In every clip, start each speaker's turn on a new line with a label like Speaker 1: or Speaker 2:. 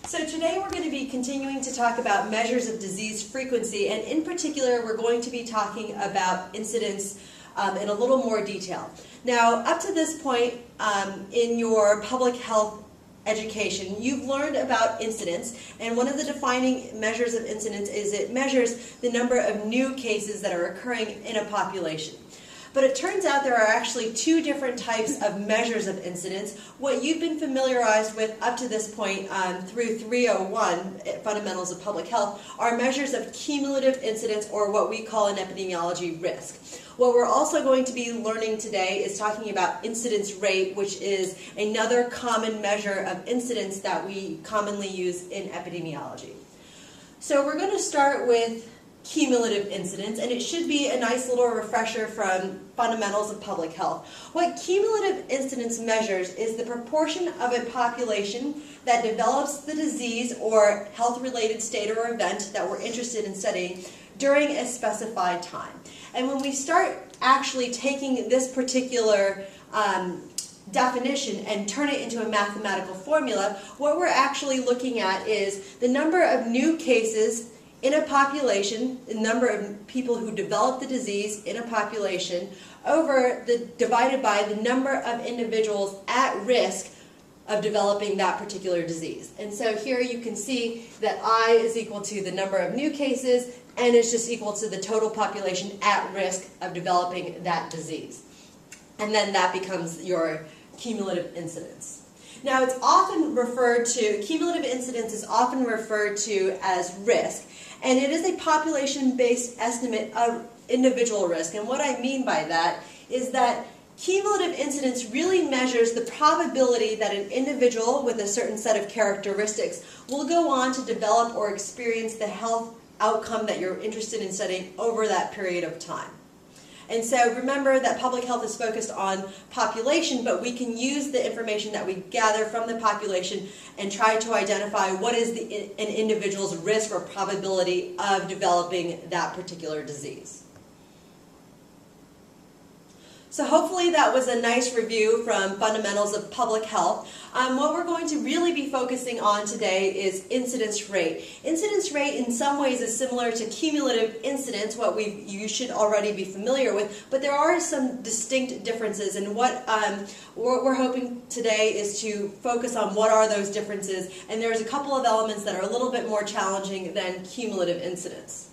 Speaker 1: So today we're going to be continuing to talk about measures of disease frequency, and in particular we're going to be talking about incidence in a little more detail. Now, up to this point in your public health education, you've learned about incidence, and one of the defining measures of incidence is it measures the number of new cases that are occurring in a population. But it turns out there are actually two different types of measures of incidence. What you've been familiarized with up to this point through 301, Fundamentals of Public Health, are measures of cumulative incidence, or what we call in epidemiology risk. What we're also going to be learning today is talking about incidence rate, which is another common measure of incidence that we commonly use in epidemiology. So we're going to start with cumulative incidence, and it should be a nice little refresher from Fundamentals of Public Health. What cumulative incidence measures is the proportion of a population that develops the disease or health-related state or event that we're interested in studying during a specified time. And when we start actually taking this particular definition and turn it into a mathematical formula, what we're actually looking at is the number of new cases in a population, the number of people who develop the disease in a population, divided by the number of individuals at risk of developing that particular disease. And so here you can see that I is equal to the number of new cases, and is just equal to the total population at risk of developing that disease. And then that becomes your cumulative incidence. Now, it's often referred to, cumulative incidence is often referred to as risk, and it is a population-based estimate of individual risk. And what I mean by that is that cumulative incidence really measures the probability that an individual with a certain set of characteristics will go on to develop or experience the health outcome that you're interested in studying over that period of time. And so remember that public health is focused on population, but we can use the information that we gather from the population and try to identify what is an individual's risk or probability of developing that particular disease. So hopefully that was a nice review from Fundamentals of Public Health. What we're going to really be focusing on today is incidence rate. Incidence rate in some ways is similar to cumulative incidence, what you should already be familiar with, but there are some distinct differences, and what we're hoping today is to focus on what are those differences, and there's a couple of elements that are a little bit more challenging than cumulative incidence.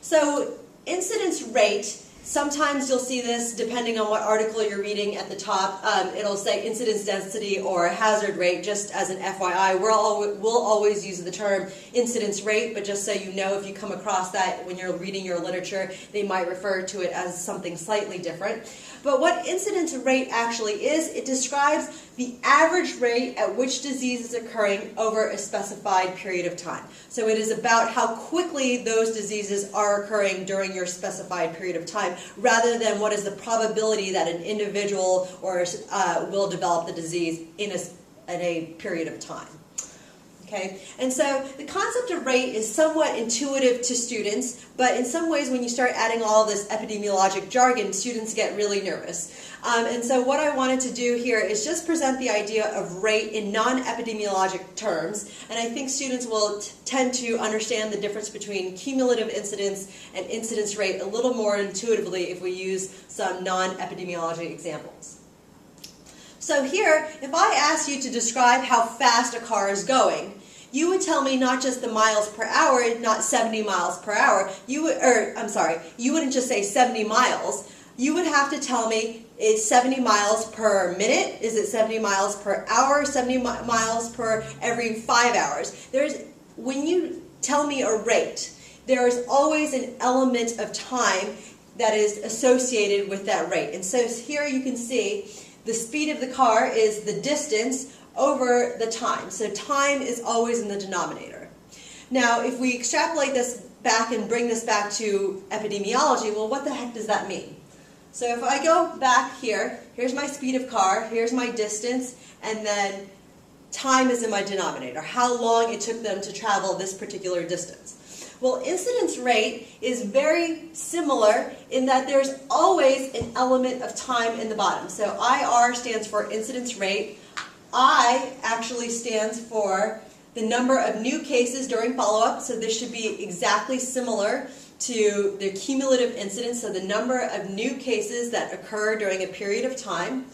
Speaker 1: So, incidence rate, sometimes you'll see this depending on what article you're reading at the top. It'll say incidence density or hazard rate, just as an FYI. We'll always use the term incidence rate, but just so you know, if you come across that when you're reading your literature, they might refer to it as something slightly different. But what incidence rate actually is, it describes the average rate at which disease is occurring over a specified period of time. So it is about how quickly those diseases are occurring during your specified period of time, rather than what is the probability that an individual will develop the disease in a period of time. Okay? And so the concept of rate is somewhat intuitive to students, but in some ways when you start adding all this epidemiologic jargon, students get really nervous. And so what I wanted to do here is just present the idea of rate in non-epidemiologic terms, and I think students will tend to understand the difference between cumulative incidence and incidence rate a little more intuitively if we use some non-epidemiology examples. So here, if I asked you to describe how fast a car is going, you would tell me not just the miles per hour, not 70 miles per hour. You wouldn't just say 70 miles. You would have to tell me, is 70 miles per minute? Is it 70 miles per hour? 70 miles per every 5 hours? When you tell me a rate, there is always an element of time that is associated with that rate. And so here you can see the speed of the car is the distance over the time. So time is always in the denominator. Now, if we extrapolate this back and bring this back to epidemiology, well, what the heck does that mean? So if I go back here, here's my speed of car, here's my distance, and then time is in my denominator, how long it took them to travel this particular distance. Well, incidence rate is very similar in that there's always an element of time in the bottom. So IR stands for incidence rate. I actually stands for the number of new cases during follow-up, so this should be exactly similar to the cumulative incidence, so the number of new cases that occur during a period of time.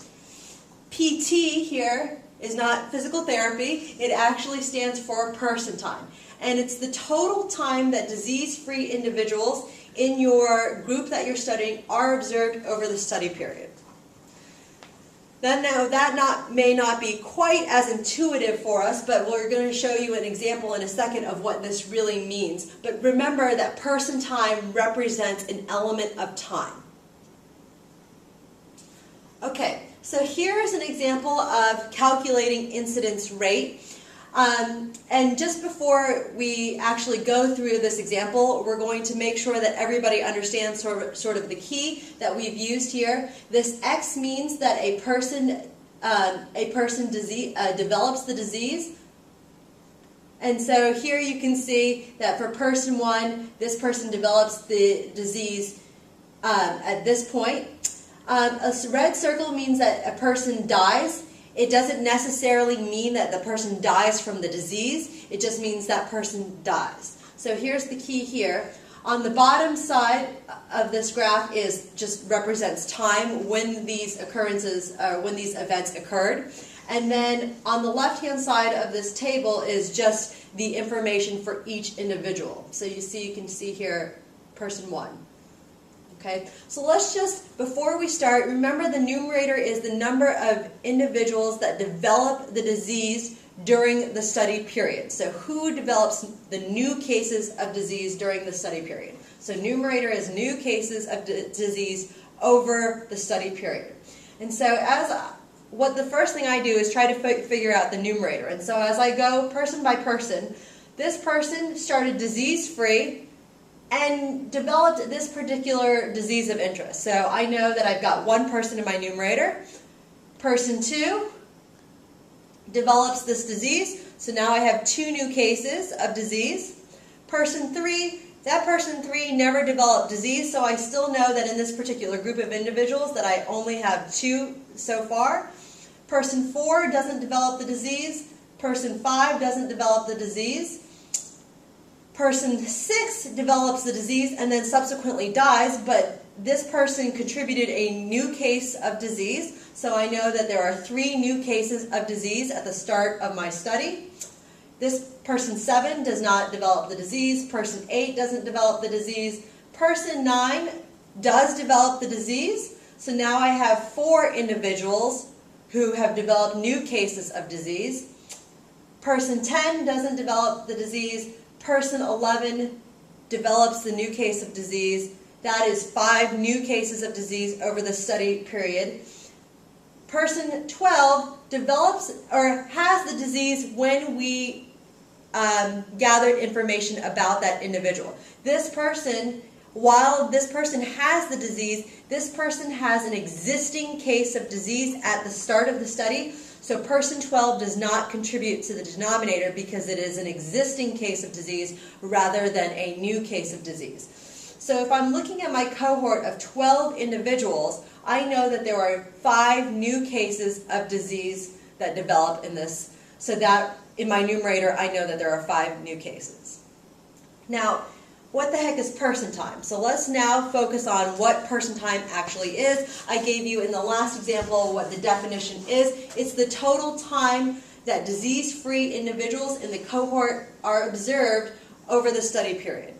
Speaker 1: PT here is not physical therapy, it actually stands for person time. And it's the total time that disease-free individuals in your group that you're studying are observed over the study period. Now that may not be quite as intuitive for us, but we're going to show you an example in a second of what this really means. But remember that person time represents an element of time. Okay, so here's an example of calculating incidence rate. And just before we actually go through this example, we're going to make sure that everybody understands sort of the key that we've used here. This X means that a person develops the disease. And so here you can see that for person 1, this person develops the disease at this point. A red circle means that a person dies. It doesn't necessarily mean that the person dies from the disease. It just means that person dies. So here's the key here. On the bottom side of this graph just represents time when these events occurred. And then on the left-hand side of this table is just the information for each individual. So you can see here person 1. Okay, so let's just, before we start, remember the numerator is the number of individuals that develop the disease during the study period. So who develops the new cases of disease during the study period? So numerator is new cases of disease over the study period. And so the first thing I do is try to figure out the numerator. And so as I go person by person, this person started disease-free and developed this particular disease of interest. So I know that I've got one person in my numerator. Person 2 develops this disease, so now I have 2 new cases of disease. Person 3, that person 3 never developed disease, so I still know that in this particular group of individuals that I only have 2 so far. Person 4 doesn't develop the disease. Person 5 doesn't develop the disease. Person 6 develops the disease and then subsequently dies, but this person contributed a new case of disease, so I know that there are 3 new cases of disease at the start of my study. This person 7 does not develop the disease, person 8 doesn't develop the disease, person 9 does develop the disease, so now I have 4 individuals who have developed new cases of disease. Person 10 doesn't develop the disease, person 11 develops the new case of disease. That is 5 new cases of disease over the study period. Person 12 develops or has the disease when we gathered information about that individual. This person, while this person has the disease, this person has an existing case of disease at the start of the study. So person 12 does not contribute to the denominator because it is an existing case of disease rather than a new case of disease. So if I'm looking at my cohort of 12 individuals, I know that there are 5 new cases of disease that develop in this. So that in my numerator, I know that there are 5 new cases. Now, what the heck is person time? So let's now focus on what person time actually is. I gave you in the last example what the definition is. It's the total time that disease-free individuals in the cohort are observed over the study period.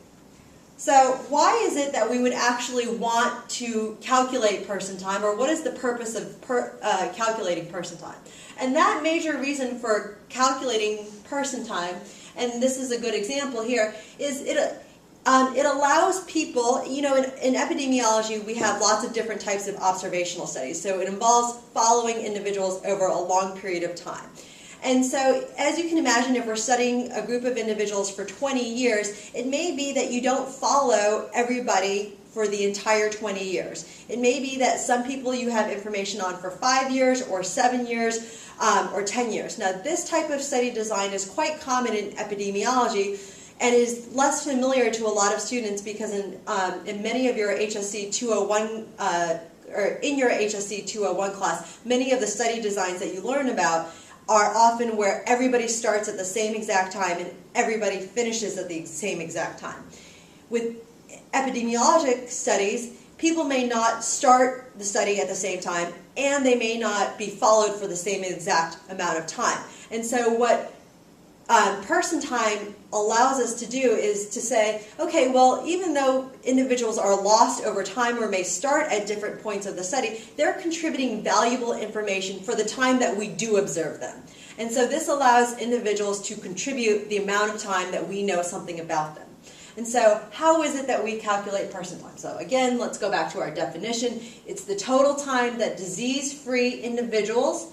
Speaker 1: So why is it that we would actually want to calculate person time, or what is the purpose of calculating person time? And that major reason for calculating person time, and this is a good example here, is it allows people, in epidemiology we have lots of different types of observational studies, so it involves following individuals over a long period of time. And so, as you can imagine, if we're studying a group of individuals for 20 years, it may be that you don't follow everybody for the entire 20 years. It may be that some people you have information on for 5 years or 7 years or 10 years. Now, this type of study design is quite common in epidemiology and is less familiar to a lot of students because in many of your HSC 201 or in your HSC 201 class, many of the study designs that you learn about are often where everybody starts at the same exact time and everybody finishes at the same exact time. With epidemiologic studies, people may not start the study at the same time, and they may not be followed for the same exact amount of time. And so what person time allows us to do is to say, okay, well, even though individuals are lost over time or may start at different points of the study, they're contributing valuable information for the time that we do observe them. And so this allows individuals to contribute the amount of time that we know something about them. And so how is it that we calculate person time? So again, let's go back to our definition. It's the total time that disease-free individuals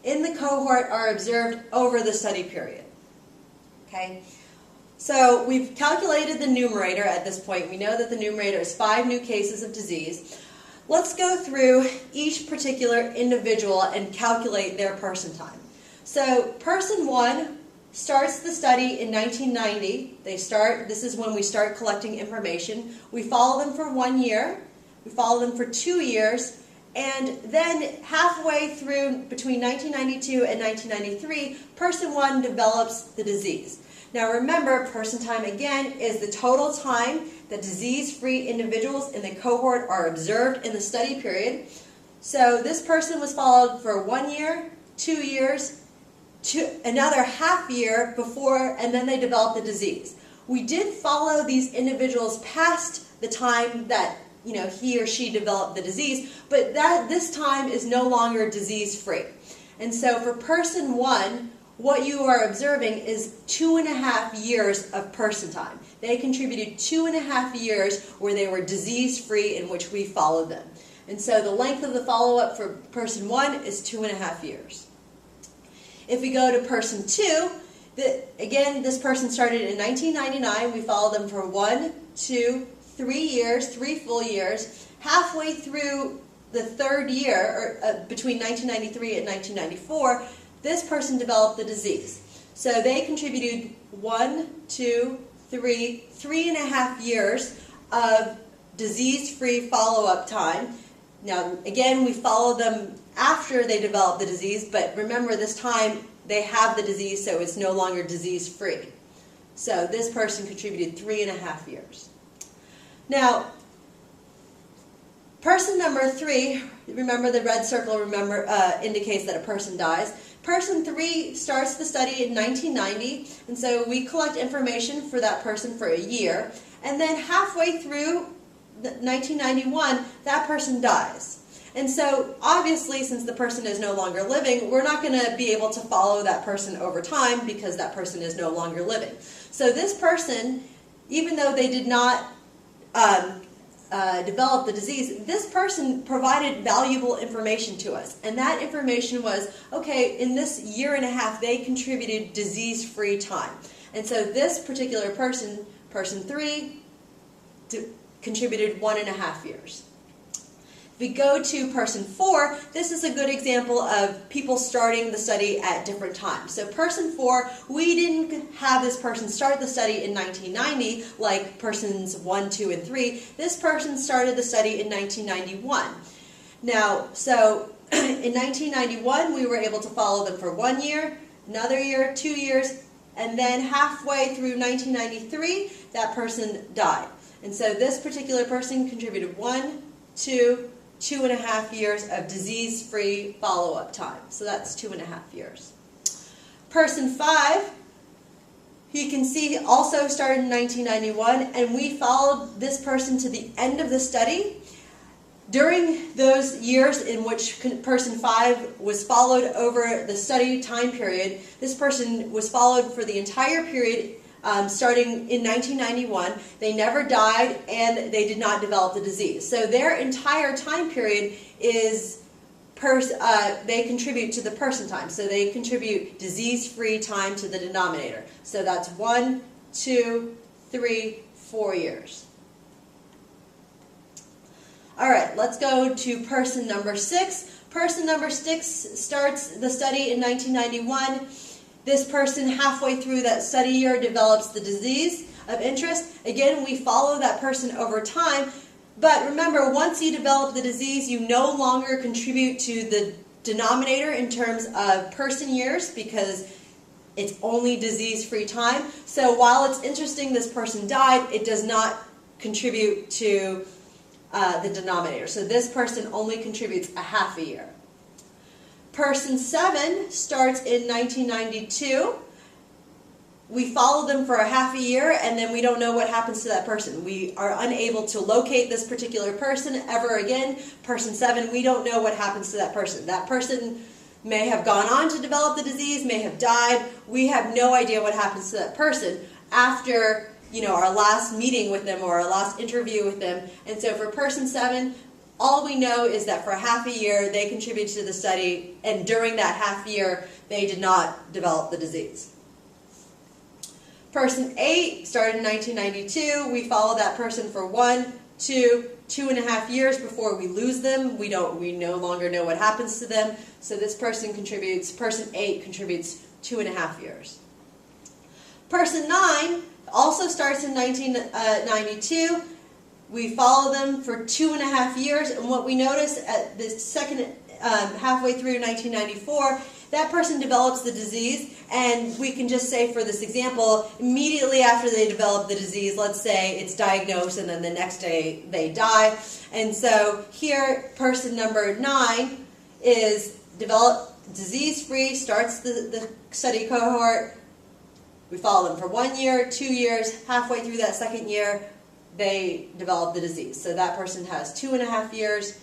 Speaker 1: in the cohort are observed over the study period. Okay? So we've calculated the numerator at this point. We know that the numerator is 5 new cases of disease. Let's go through each particular individual and calculate their person time. So person 1 starts the study in 1990. This is when we start collecting information. We follow them for 1 year, we follow them for 2 years, and then halfway through, between 1992 and 1993, person 1 develops the disease. Now remember, person time again is the total time that disease-free individuals in the cohort are observed in the study period. So this person was followed for 1 year, 2 years, another half year before, and then they developed the disease. We did follow these individuals past the time that he or she developed the disease, but this time is no longer disease-free. And so for person 1, what you are observing is 2.5 years of person time. They contributed 2.5 years where they were disease-free, in which we followed them. And so the length of the follow-up for person 1 is 2.5 years. If we go to person 2, again, this person started in 1999. We followed them for 1, 2, 3 years, 3 full years. Halfway through the third year, or between 1993 and 1994, this person developed the disease. So they contributed 1, 2, 3, 3.5 years of disease-free follow-up time. Now, again, we follow them after they develop the disease, but remember, this time they have the disease, so it's no longer disease-free. So this person contributed 3.5 years. Now, person number 3, remember the red circle indicates that a person dies. Person 3 starts the study in 1990, and so we collect information for that person for a year, and then halfway through 1991, that person dies. And so, obviously, since the person is no longer living, we're not going to be able to follow that person over time because that person is no longer living. So this person, even though they did not develop the disease, this person provided valuable information to us. And that information was, okay, in this 1.5 years, they contributed disease-free time. And so this particular person, person 3, contributed 1.5 years. If we go to person 4, this is a good example of people starting the study at different times. So person 4, we didn't have this person start the study in 1990 like persons 1, 2, and 3. This person started the study in 1991. Now, so in 1991, we were able to follow them for 1 year, another year, 2 years, and then halfway through 1993, that person died. And so this particular person contributed 1, 2, 2.5 years of disease-free follow-up time. So that's 2.5 years. Person 5, you can see, also started in 1991, and we followed this person to the end of the study. During those years in which person 5 was followed over the study time period, this person was followed for the entire period starting in 1991. They never died, and they did not develop the disease. So their entire time period is, they contribute to the person time. So they contribute disease-free time to the denominator. So that's 1, 2, 3, 4 years. All right, let's go to person number 6. Person number 6 starts the study in 1991. This person, halfway through that study year, develops the disease of interest. Again, we follow that person over time. But remember, once you develop the disease, you no longer contribute to the denominator in terms of person years because it's only disease-free time. So while it's interesting this person died, it does not contribute to the denominator. So this person only contributes a half a year. Person 7 starts in 1992. We follow them for a half a year and then we don't know what happens to that person. We are unable to locate this particular person ever again. Person 7, we don't know what happens to that person. That person may have gone on to develop the disease, may have died. We have no idea what happens to that person after our last meeting with them or our last interview with them. And so for person 7, all we know is that for a half a year they contributed to the study, and during that half year they did not develop the disease. Person 8 started in 1992. We follow that person for 1, 2, 2.5 years before we lose them. We no longer know what happens to them. So this person 8 contributes 2.5 years. Person 9 also starts in 1992. We follow them for 2.5 years, and what we notice at the second halfway through 1994, that person develops the disease, and we can just say for this example, immediately after they develop the disease, let's say it's diagnosed and then the next day they die. And so here, person number 9 is developed disease-free, starts the study cohort. We follow them for 1 year, 2 years, halfway through that second year, they develop the disease. So that person has 2.5 years.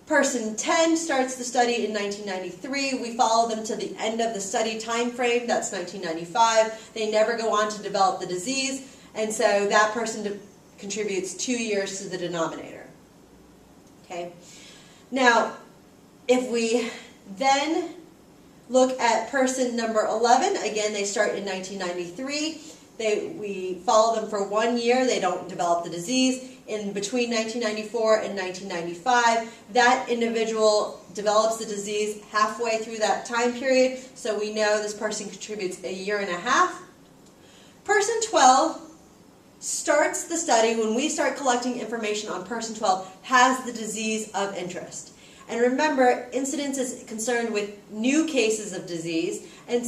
Speaker 1: Person 10 starts the study in 1993. We follow them to the end of the study time frame. That's 1995. They never go on to develop the disease, and so that person contributes 2 years to the denominator. Okay. Now, if we then look at person number 11, again, they start in 1993. We follow them for 1 year. They don't develop the disease. In between 1994 and 1995, that individual develops the disease halfway through that time period, so we know this person contributes 1.5 years. Person 12 starts the study when we start collecting information on person 12, has the disease of interest. And remember, incidence is concerned with new cases of disease. And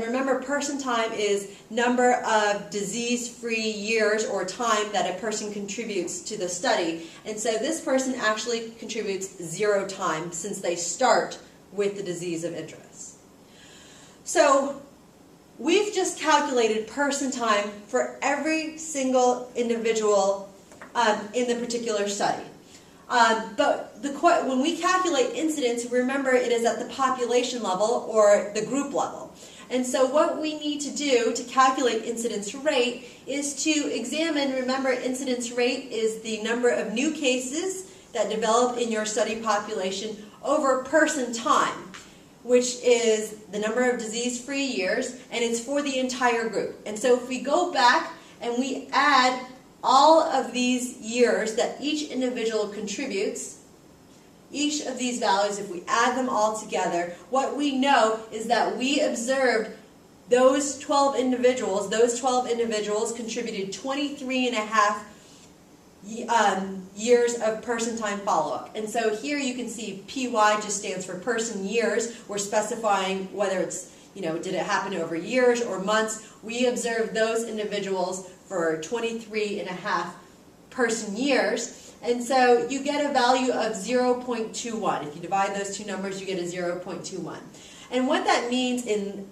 Speaker 1: remember, person time is number of disease-free years or time that a person contributes to the study. And so this person actually contributes 0 time since they start with the disease of interest. So we've just calculated person time for every single individual in the particular study. But when we calculate incidence, remember it is at the population level or the group level. And so what we need to do to calculate incidence rate is to examine, remember incidence rate is the number of new cases that develop in your study population over person time, which is the number of disease-free years, and it's for the entire group. And so if we go back and we add all of these years that each individual contributes, each of these values, if we add them all together, what we know is that we observed those 12 individuals contributed 23.5 years of person time follow-up. And so here you can see PY just stands for person years. We're specifying whether it's, did it happen over years or months. We observed those individuals for 23.5 person years. And so you get a value of 0.21. If you divide those two numbers, you get a 0.21. And what that means in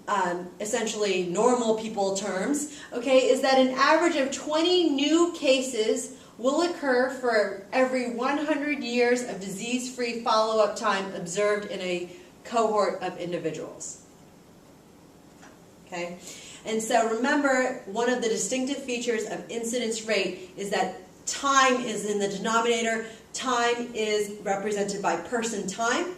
Speaker 1: essentially normal people terms, okay, is that an average of 20 new cases will occur for every 100 years of disease-free follow-up time observed in a cohort of individuals. Okay? And so remember, one of the distinctive features of incidence rate is that time is in the denominator. Time is represented by person time.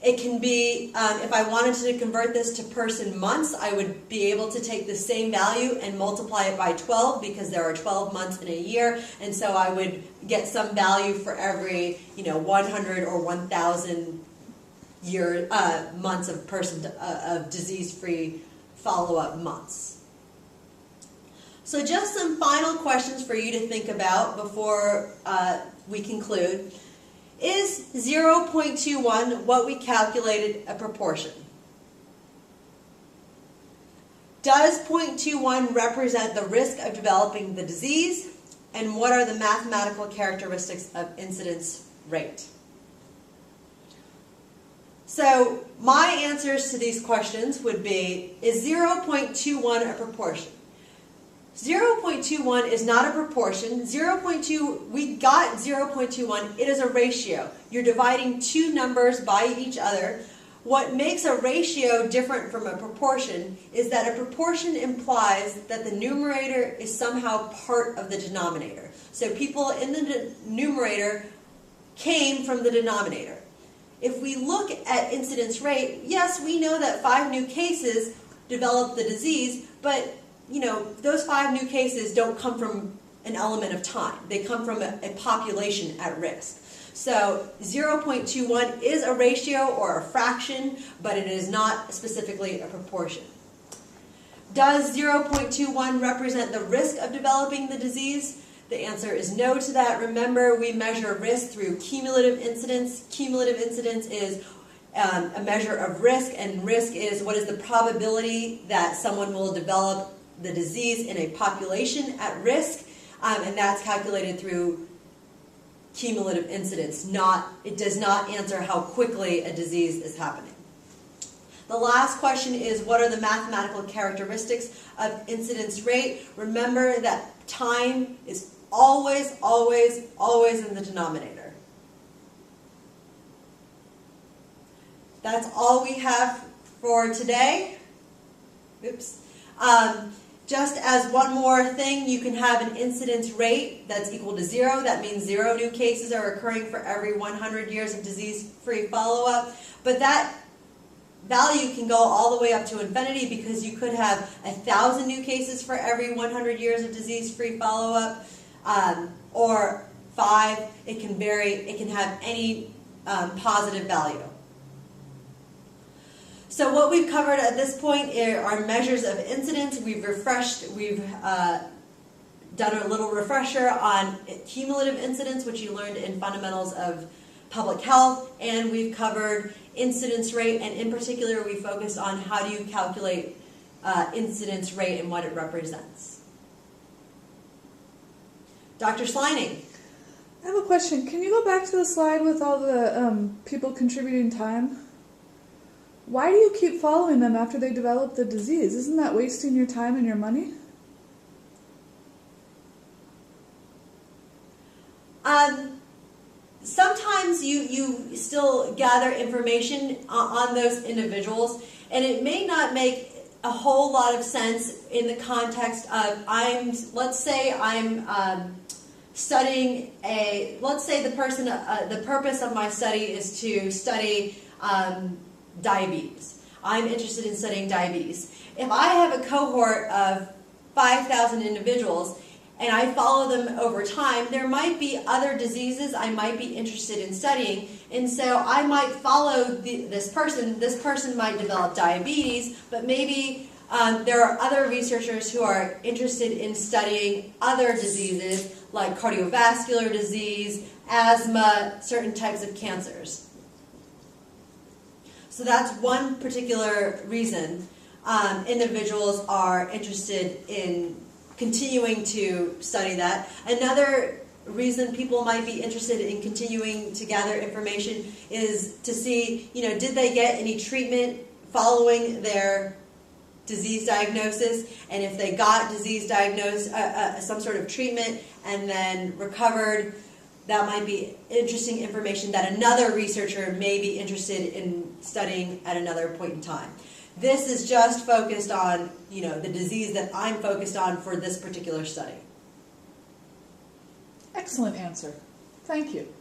Speaker 1: It can be, if I wanted to convert this to person months, I would be able to take the same value and multiply it by 12 because there are 12 months in a year, and so I would get some value for every 100 or 1,000 months of disease-free follow-up months. So just some final questions for you to think about before we conclude Is 0.21 what we calculated a proportion? Does 0.21 represent the risk of developing the disease? And what are the mathematical characteristics of incidence rate? So my answers to these questions would be, is 0.21 a proportion? 0.21 is not a proportion. 0.2, we got 0.21. It is a ratio. You're dividing two numbers by each other. What makes a ratio different from a proportion is that a proportion implies that the numerator is somehow part of the denominator. So people in the numerator came from the denominator. If we look at incidence rate, yes, we know that 5 new cases developed the disease, but those 5 new cases don't come from an element of time. They come from a population at risk. So 0.21 is a ratio or a fraction, but it is not specifically a proportion. Does 0.21 represent the risk of developing the disease? The answer is no to that. Remember, we measure risk through cumulative incidence. Cumulative incidence is a measure of risk, and risk is what is the probability that someone will develop the disease in a population at risk, and that's calculated through cumulative incidence. It does not answer how quickly a disease is happening. The last question is, what are the mathematical characteristics of incidence rate? Remember that time is always, always, always in the denominator. That's all we have for today. Oops. Just as one more thing, you can have an incidence rate that's equal to 0. That means 0 new cases are occurring for every 100 years of disease-free follow-up. But that value can go all the way up to infinity, because you could have 1,000 new cases for every 100 years of disease-free follow-up, or 5. It can vary. It can have any positive value. So what we've covered at this point are measures of incidence. We've done a little refresher on cumulative incidence, which you learned in Fundamentals of Public Health, and we've covered incidence rate, and in particular we focused on how do you calculate incidence rate and what it represents. Dr. Sleining.
Speaker 2: I have a question. Can you go back to the slide with all the people contributing time? Why do you keep following them after they develop the disease? Isn't that wasting your time and your money?
Speaker 1: Sometimes you still gather information on those individuals, and it may not make a whole lot of sense in the context of let's say the purpose of my study is to study diabetes. I'm interested in studying diabetes. If I have a cohort of 5,000 individuals and I follow them over time, there might be other diseases I might be interested in studying, and so I might follow this person. This person might develop diabetes, but maybe there are other researchers who are interested in studying other diseases like cardiovascular disease, asthma, certain types of cancers. So that's one particular reason individuals are interested in continuing to study that. Another reason people might be interested in continuing to gather information is to see, did they get any treatment following their disease diagnosis? And if they got disease diagnosed, some sort of treatment, and then recovered, that might be interesting information that another researcher may be interested in studying at another point in time. This is just focused on, the disease that I'm focused on for this particular study.
Speaker 2: Excellent answer. Thank you.